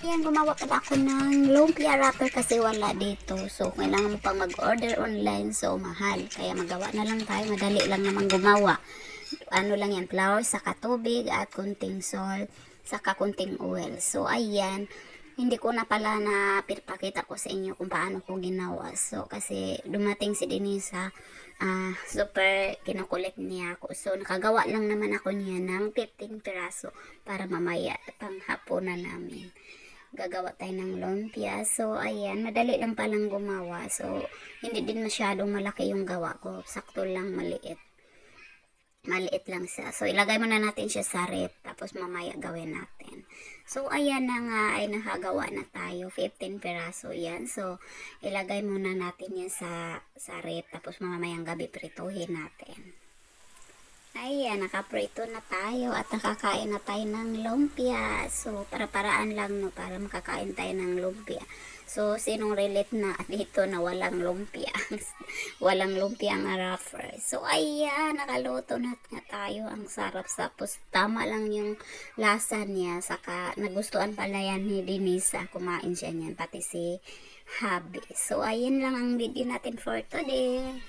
Ayan, gumawa pala ako ng lumpia wrapper kasi wala dito. So, kailangan mo pang mag-order online. So, mahal. Kaya magawa na lang tayo. Madali lang naman gumawa. Ano lang yan, flour, saka tubig, at kunting salt, saka kunting oil. So, ayan. Hindi ko na pala na pinapakita ko sa inyo kung paano ko ginawa. So, kasi dumating si Denisa, super kinukulit niya ako. So, nakagawa lang naman ako niya ng 15 piraso para mamaya panghapunan namin. Gagawa tayo ng lumpia. So, ayan, madali lang palang gumawa. So, hindi din masyadong malaki yung gawa ko. Sakto lang, maliit. Maliit lang siya. So, ilagay muna natin siya sa ref. Tapos, mamaya gawin natin. So, ayan na nga ay nakagawa na tayo. 15 peraso yan. So, ilagay muna natin yan sa ref. Tapos, mamayang gabi prituhin natin. Ayan, nakaprito na tayo at nakakain na tayo ng lumpia. So, para-paraan lang, no, para makakain tayo ng lumpia. So, sinong relate na dito na walang lumpia? Walang lumpia ang wrapper. So, ayan, nakaluto na nga tayo. Ang sarap. Tapos, tama lang yung lasa niya. Saka, nagustuhan pala yan ni Denisa. Kumain siya niyan, pati si Habi. So, ayan lang ang video natin for today.